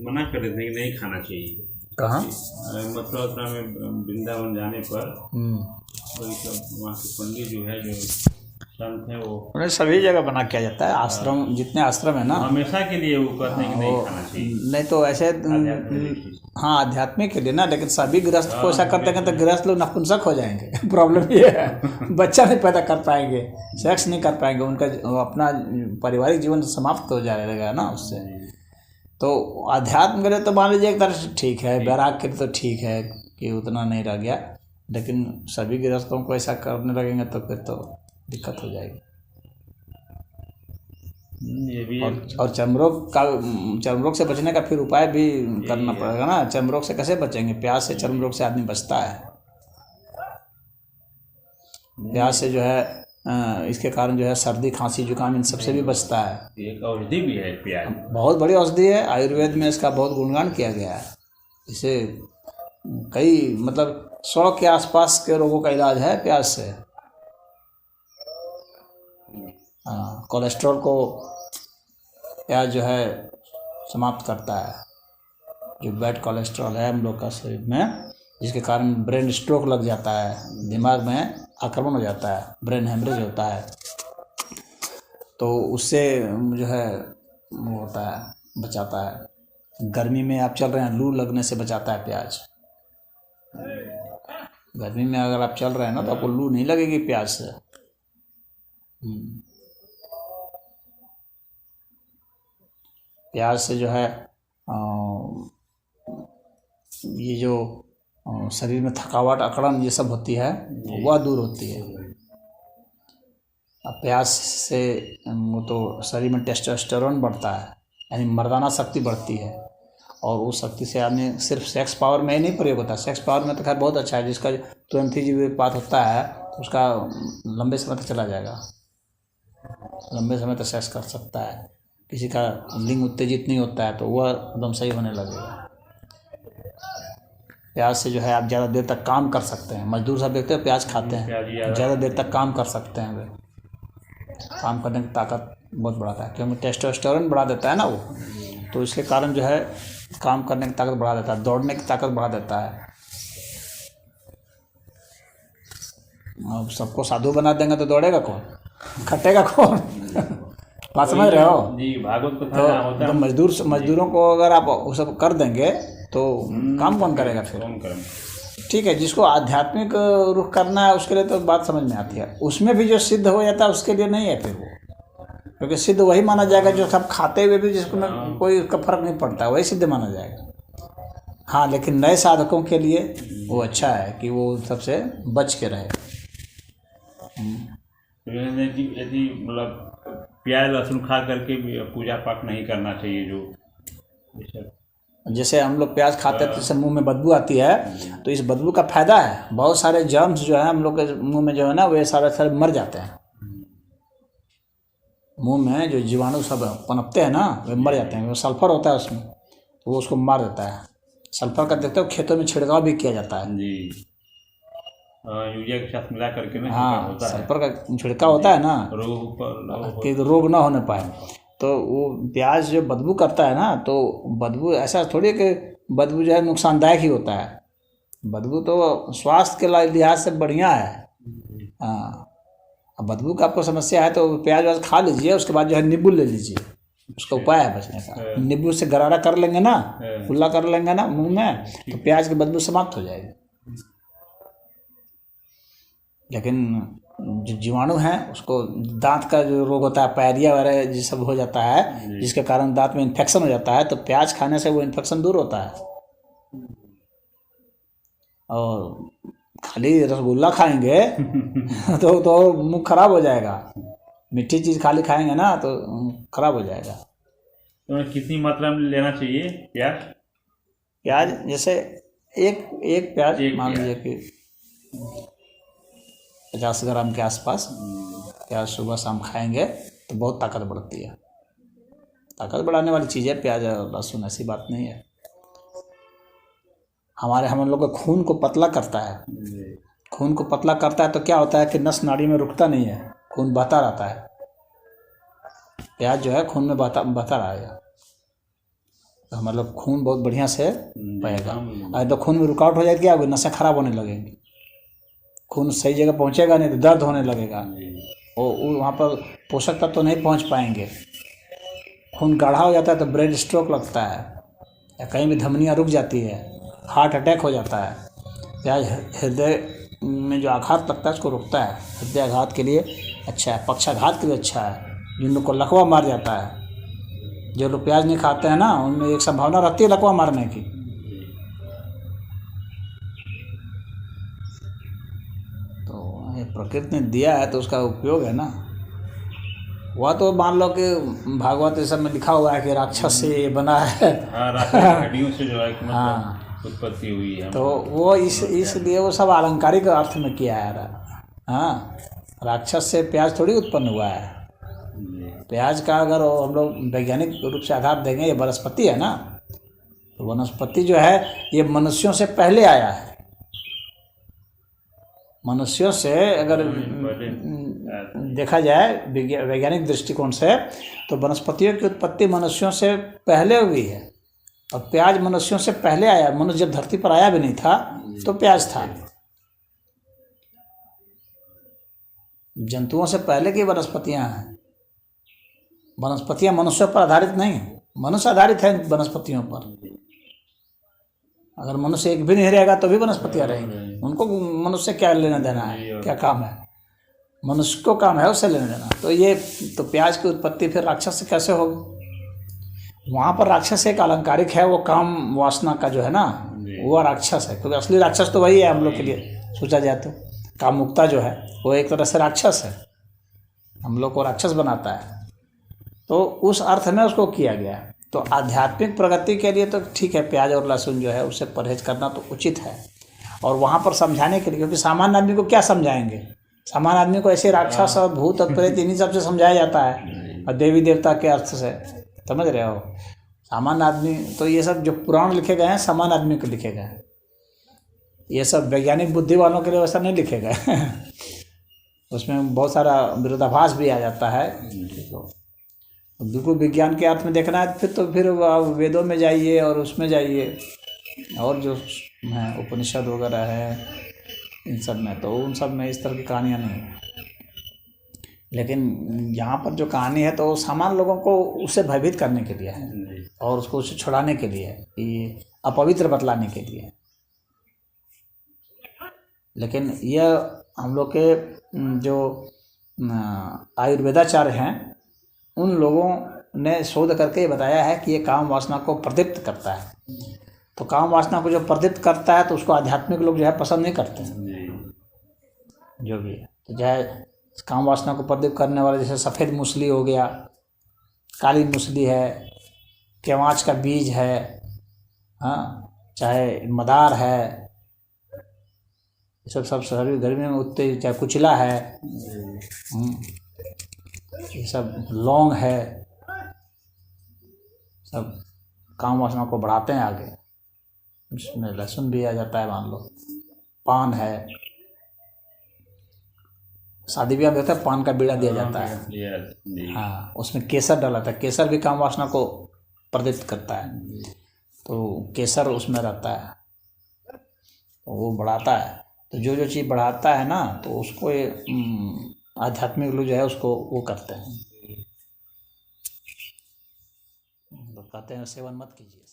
मना कर देते हैं कि नहीं खाना चाहिए। कहाँ? मथुरा में वृंदावन जाने पर वही सब वहाँ के पंडित जो है, जो संत हैं, वो उन्हें सभी जगह बना किया जाता है। आश्रम, जितने आश्रम है ना, हमेशा के लिए वो कहते हैं कि नहीं खाना चाहिए। नहीं तो ऐसे हाँ, आध्यात्मिक के लिए ना, लेकिन सभी गृहस्थ को ऐसा करते हैं तो गृहस्थ लोग नपुंसक हो जाएंगे। प्रॉब्लम ये है, बच्चा नहीं पैदा कर पाएंगे, सेक्स नहीं कर पाएंगे, उनका अपना पारिवारिक जीवन समाप्त हो जाएगा ना उससे। तो अध्यात्म के लिए तो मान लीजिए एक तरह से ठीक है, वैराग के लिए तो ठीक है कि उतना नहीं रह गया, लेकिन सभी गृहस्थों को ऐसा करने लगेंगे तो फिर तो दिक्कत हो जाएगी। ये भी और चर्मरोग से बचने का फिर उपाय भी करना पड़ेगा ना। चर्मरोग से कैसे बचेंगे? प्यास से चर्मरोग से आदमी बचता है। प्यास से जो है इसके कारण जो है सर्दी, खांसी, जुकाम इन सबसे भी बचता है। एक औषधि भी है प्याज, बहुत बड़ी औषधि है। आयुर्वेद में इसका बहुत गुणगान किया गया है। इसे कई मतलब 100 के आसपास के रोगों का इलाज है प्याज से। कोलेस्ट्रॉल को प्याज जो है समाप्त करता है। जो बैड कोलेस्ट्रॉल है हम लोग का शरीर में, जिसके कारण ब्रेन स्ट्रोक लग जाता है, दिमाग में आक्रमण हो जाता है, ब्रेन हेमरेज होता है, तो उससे जो है वो होता है, बचाता है। गर्मी में आप चल रहे हैं, लू लगने से बचाता है प्याज। गर्मी में अगर आप चल रहे हैं ना तो आपको लू नहीं लगेगी प्याज से। प्याज से जो है ये जो शरीर में थकावट, अकड़न ये सब होती है वह दूर होती है। अब प्याज से वो तो शरीर में टेस्टोस्टेरोन बढ़ता है, यानी मर्दाना शक्ति बढ़ती है, और उस शक्ति से आदमी सिर्फ सेक्स पावर में ही नहीं प्रयोग होता। सेक्स पावर में तो खैर बहुत अच्छा है, जिसका तुरंत ही जीवपात होता है तो उसका लंबे समय तक चला जाएगा, लंबे समय तक सेक्स कर सकता है। किसी का लिंग उत्तेजित नहीं होता है तो वह एकदम सही होने लगेगा। प्याज से जो है आप ज़्यादा देर तक काम कर सकते हैं। मजदूर सब देखते हैं प्याज खाते हैं, ज़्यादा देर तक काम कर सकते हैं। वे काम करने की ताकत बहुत बढ़ाता है, क्योंकि टेस्टोस्टेरोन बढ़ा देता है ना वो, तो इसके कारण जो है काम करने की ताकत बढ़ा देता है, दौड़ने की ताकत बढ़ा देता है। अब सबको साधु बना देंगे तो दौड़ेगा कौन, खटेगा कौन? बात समझ रहे हो जी? भागवत को तो मजदूरों को अगर आप वो सब कर देंगे तो काम कौन करेगा फिर? ठीक है, जिसको आध्यात्मिक रुख करना है उसके लिए तो बात समझ में आती है। उसमें भी जो सिद्ध हो जाता है उसके लिए नहीं है फिर वो, क्योंकि सिद्ध वही माना जाएगा जो सब खाते हुए भी जिसको में कोई उसका फर्क नहीं पड़ता, वही सिद्ध माना जाएगा। हाँ, लेकिन नए साधकों के लिए वो अच्छा है कि वो सबसे बच के रहे। यदि मतलब प्याज लहसुन खा करके भी पूजा पाठ नहीं करना चाहिए, जो जैसे हम लोग प्याज खाते हैं तो इससे मुंह में बदबू आती है, तो इस बदबू का फायदा है, बहुत सारे जर्म्स जो है हम लोग के मुंह में जो है ना वे सारे मर जाते हैं। मुंह में जो जीवाणु सब पनपते हैं ना वे मर जाते हैं। वो सल्फर होता है उसमें, तो वो उसको मार देता है। सल्फर का देखते हो खेतों में छिड़काव भी किया जाता है जी, यूरिया के साथ मिला करके ना। हाँ, सल्फर का छिड़काव होता है ना कि रोग ना होने पाए। तो वो प्याज जो बदबू करता है ना, तो बदबू ऐसा थोड़ी है कि बदबू जो है नुकसानदायक ही होता है। बदबू तो स्वास्थ्य के लिहाज से बढ़िया है। हाँ, अब बदबू का आपको समस्या है तो प्याज व्याज खा लीजिए, उसके बाद जो है नींबू ले लीजिए, उसका उपाय है बचने का। नींबू से गरारा कर लेंगे ना, खुला कर लेंगे ना मुंह में, तो प्याज की बदबू समाप्त हो जाएगी। लेकिन जो जीवाणु हैं उसको दांत का जो रोग होता है, पायरिया वगैरह ये सब हो जाता है, जिसके कारण दांत में इन्फेक्शन हो जाता है, तो प्याज खाने से वो इन्फेक्शन दूर होता है। और खाली रसगुल्ला खाएंगे तो मुंह खराब हो जाएगा। मीठी चीज़ खाली खाएंगे ना तो खराब हो जाएगा। तो कितनी मात्रा में लेना चाहिए प्याज? जैसे एक प्याज मान लीजिए कि 50 ग्राम के आसपास प्याज सुबह शाम खाएंगे तो बहुत ताकत बढ़ती है। ताकत बढ़ाने वाली चीज़ है प्याज और लहसुन, ऐसी बात नहीं है। हम लोग के खून को पतला करता है। खून को पतला करता है तो क्या होता है कि नस नाड़ी में रुकता नहीं है, खून बहता रहता है। प्याज जो है खून में बहता रहेगा। तो मतलब खून बहुत बढ़िया से बहेगा। अगर तो खून में रुकावट हो जाएगी, क्या होगी, नसें खराब होने लगेंगी, खून सही जगह पहुँचेगा नहीं तो दर्द होने लगेगा, और वहाँ पर पोषक तत्व तो नहीं पहुँच पाएंगे। खून गाढ़ा हो जाता है तो ब्रेन स्ट्रोक लगता है, या कहीं भी धमनियाँ रुक जाती है, हार्ट अटैक हो जाता है। प्याज हृदय में जो आघात लगता है उसको रोकता है, हृदय आघात के लिए अच्छा है, पक्षाघात के लिए अच्छा है, जिन लोग को लकवा मार जाता है। जो लोग प्याज नहीं खाते हैं ना, उनमें एक संभावना रहती है लकवा मारने की। तो ये प्रकृति ने दिया है तो उसका उपयोग है ना। वह तो मान लो कि भागवत ये सब में लिखा हुआ है कि राक्षस से ये बना है, हड्डियों से जो है कि मतलब हाँ, उत्पत्ति हुई है, तो वो इसलिए वो सब आलंकारिक अर्थ में किया है। हाँ, राक्षस से प्याज थोड़ी उत्पन्न हुआ है। प्याज का अगर हम लोग वैज्ञानिक रूप से आधार देंगे, ये वनस्पति है ना, तो वनस्पति जो है ये मनुष्यों से पहले आया है। मनुष्यों से अगर देखा जाए वैज्ञानिक दृष्टिकोण से, तो वनस्पतियों की उत्पत्ति मनुष्यों से पहले हुई है, और प्याज मनुष्यों से पहले आया। मनुष्य जब धरती पर आया भी नहीं था तो प्याज था। जंतुओं से पहले की वनस्पतियां हैं। वनस्पतियां मनुष्यों पर आधारित नहीं, मनुष्य आधारित है वनस्पतियों पर। अगर मनुष्य एक भी नहीं रहेगा तो भी वनस्पतियां रहेंगी, उनको मनुष्य क्या लेना देना है, क्या काम है, मनुष्य को काम है उससे लेना देना। तो ये तो प्याज की उत्पत्ति फिर राक्षस से कैसे होगी? वहाँ पर राक्षस एक अलंकारिक है, वो काम वासना का जो है ना, वो राक्षस है, क्योंकि असली राक्षस तो वही है हम लोग के लिए सोचा जाए तो। कामुकता जो है वो एक तरह से राक्षस है, हम लोग को राक्षस बनाता है, तो उस अर्थ में उसको किया गया। तो आध्यात्मिक प्रगति के लिए तो ठीक है, प्याज और लहसुन जो है उससे परहेज करना तो उचित है। और वहाँ पर समझाने के लिए, क्योंकि सामान्य आदमी को क्या समझाएंगे, सामान्य आदमी को ऐसे राक्षस और भूत और प्रेत इन्हीं सब से समझाया जाता है, और देवी देवता के अर्थ से, समझ रहे हो। सामान्य आदमी तो ये सब जो पुराण लिखे गए हैं सामान्य आदमी को लिखे गए हैं, ये सब वैज्ञानिक बुद्धि वालों के लिए वैसा नहीं लिखे गए उसमें बहुत सारा विरोधाभास भी आ जाता है। बिल्कुल विज्ञान के अर्थ में देखना है फिर वेदों में जाइए और उसमें जाइए, और जो है उपनिषद वगैरह है इन सब में, तो उन सब में इस तरह की कहानियाँ नहीं है। लेकिन यहाँ पर जो कहानी है तो सामान्य लोगों को उससे भयभीत करने के लिए है, और उसको उससे छुड़ाने के लिए है, कि अपवित्र बतलाने के लिए। लेकिन यह हम लोग के जो आयुर्वेदाचार्य हैं उन लोगों ने शोध करके ये बताया है कि ये काम वासना को प्रदीप्त करता है। तो काम वासना को जो प्रदीप्त करता है तो उसको आध्यात्मिक लोग जो है पसंद नहीं करते हैं, जो भी है। तो चाहे काम वासना को प्रदीप्त करने वाले, जैसे सफ़ेद मूसली हो गया, काली मूसली है, केवाच का बीज है, हाँ, चाहे मदार है, ये सब सभी गर्मी में उगते, चाहे कुचला है, ये सब लौंग है, सब काम वासना को बढ़ाते हैं आगे। इसमें लहसुन भी आ जाता है, मान लो पान है, शादी ब्याह में होता है पान का बीड़ा दिया जाता है, हाँ, उसमें केसर डाला था, केसर भी काम वासना को प्रदीप्त करता है, तो केसर उसमें रहता है, तो वो बढ़ाता है। तो जो जो चीज़ बढ़ाता है ना, तो उसको आध्यात्मिक लोग जो है उसको वो करते हैं, तो कहते हैं सेवन मत कीजिए।